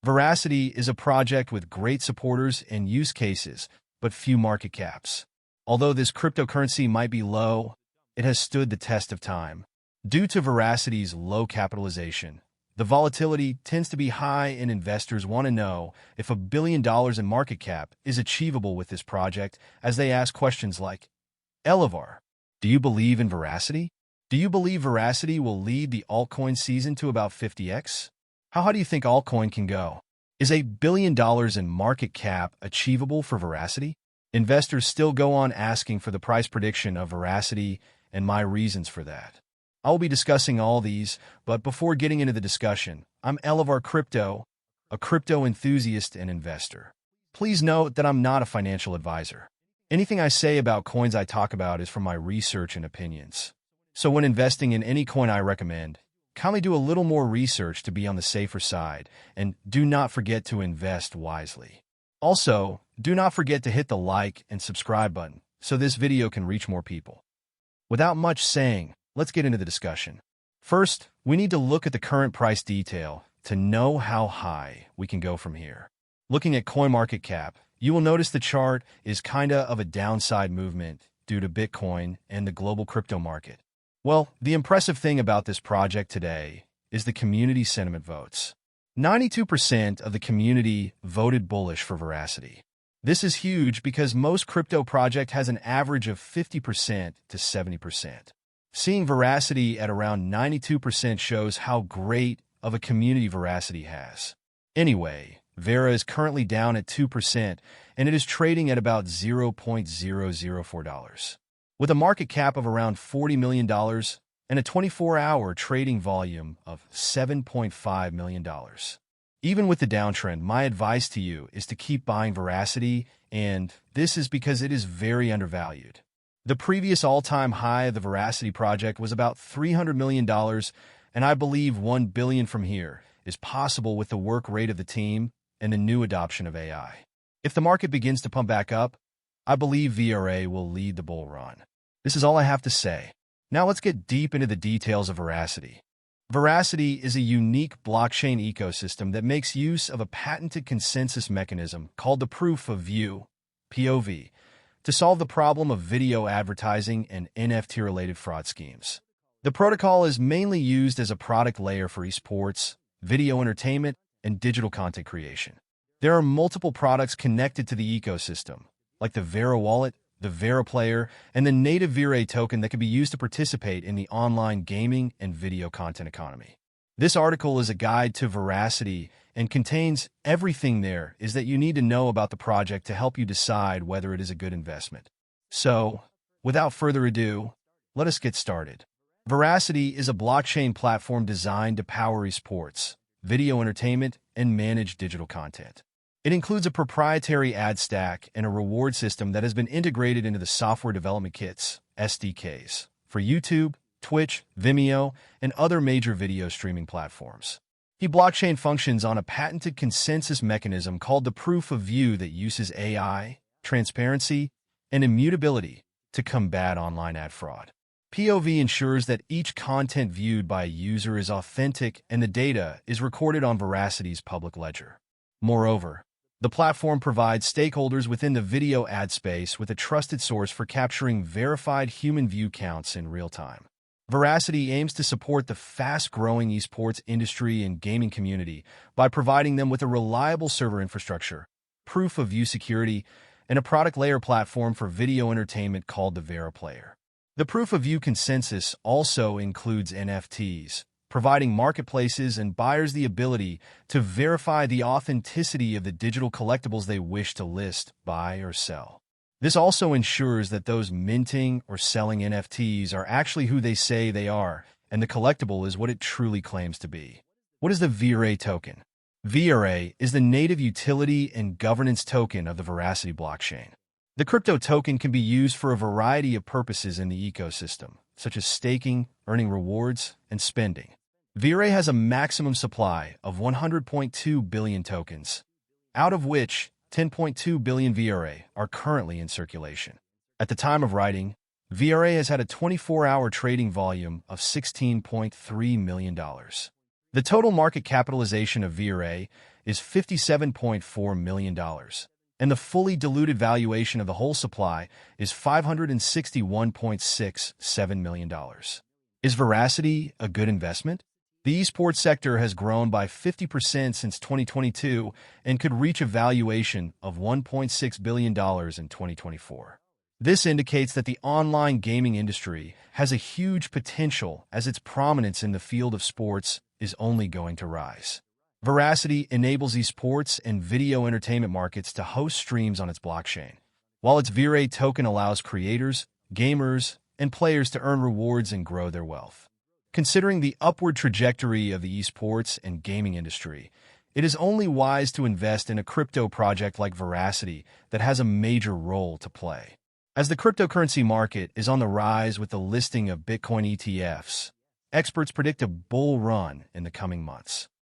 Veracity is a project with great supporters and use cases, but few market caps. Although this cryptocurrency might be low, it has stood the test of time. Due to Veracity's low capitalization, the volatility tends to be high and investors want to know if $1 billion in market cap is achievable with this project, as they ask questions like, Elivar, do you believe in Veracity? Do you believe Veracity will lead the altcoin season to about 50x? How high do you think altcoin can go? Is $1 billion in market cap achievable for Veracity? Investors still go on asking for the price prediction of Veracity and my reasons for that. I will be discussing all these, but before getting into the discussion, I'm Elivar Crypto, a crypto enthusiast and investor. Please note that I'm not a financial advisor. Anything I say about coins I talk about is from my research and opinions. So when investing in any coin I recommend, kindly do a little more research to be on the safer side, and do not forget to invest wisely. Also, do not forget to hit the like and subscribe button so this video can reach more people. Without much saying, let's get into the discussion. First, we need to look at the current price detail to know how high we can go from here. Looking at CoinMarketCap, you will notice the chart is kinda of a downside movement due to Bitcoin and the global crypto market. Well, the impressive thing about this project today is the community sentiment votes. 92% of the community voted bullish for Veracity. This is huge because most crypto project has an average of 50% to 70%. Seeing Veracity at around 92% shows how great of a community Veracity has. Anyway, Vera is currently down at 2%, and it is trading at about $0.004. With a market cap of around $40 million and a 24-hour trading volume of $7.5 million. Even with the downtrend, my advice to you is to keep buying Veracity, and this is because it is very undervalued. The previous all-time high of the Veracity project was about $300 million, and I believe $1 billion from here is possible with the work rate of the team and the new adoption of AI. If the market begins to pump back up, I believe VRA will lead the bull run. This is all I have to say. Now let's get deep into the details of Veracity. Veracity is a unique blockchain ecosystem that makes use of a patented consensus mechanism called the Proof of View, POV, to solve the problem of video advertising and NFT-related fraud schemes. The protocol is mainly used as a product layer for esports, video entertainment, and digital content creation. There are multiple products connected to the ecosystem, like the VeraWallet, the VeraPlayer, and the native Vera token that can be used to participate in the online gaming and video content economy. This article is a guide to Veracity and contains everything there is that you need to know about the project to help you decide whether it is a good investment. So, without further ado, let us get started. Veracity is a blockchain platform designed to power esports, video entertainment, and manage digital content. It includes a proprietary ad stack and a reward system that has been integrated into the software development kits, SDKs, for YouTube, Twitch, Vimeo, and other major video streaming platforms. The blockchain functions on a patented consensus mechanism called the Proof of View that uses AI, transparency, and immutability to combat online ad fraud. POV ensures that each content viewed by a user is authentic and the data is recorded on Veracity's public ledger. Moreover, the platform provides stakeholders within the video ad space with a trusted source for capturing verified human view counts in real time. Veracity aims to support the fast-growing esports industry and gaming community by providing them with a reliable server infrastructure, proof of view security, and a product layer platform for video entertainment called the VeraPlayer. The proof of view consensus also includes NFTs, providing marketplaces and buyers the ability to verify the authenticity of the digital collectibles they wish to list, buy, or sell. This also ensures that those minting or selling NFTs are actually who they say they are, and the collectible is what it truly claims to be. What is the VRA token? VRA is the native utility and governance token of the Veracity blockchain. The crypto token can be used for a variety of purposes in the ecosystem, such as staking, earning rewards, and spending. VRA has a maximum supply of 100.2 billion tokens, out of which 10.2 billion VRA are currently in circulation. At the time of writing, VRA has had a 24-hour trading volume of $16.3 million. The total market capitalization of VRA is $57.4 million, and the fully diluted valuation of the whole supply is $561.67 million. Is Verasity a good investment? The esports sector has grown by 50% since 2022 and could reach a valuation of $1.6 billion in 2024. This indicates that the online gaming industry has a huge potential as its prominence in the field of sports is only going to rise. Verasity enables esports and video entertainment markets to host streams on its blockchain, while its Vera token allows creators, gamers, and players to earn rewards and grow their wealth. Considering the upward trajectory of the esports and gaming industry, it is only wise to invest in a crypto project like Verasity that has a major role to play. As the cryptocurrency market is on the rise with the listing of Bitcoin ETFs, experts predict a bull run in the coming months.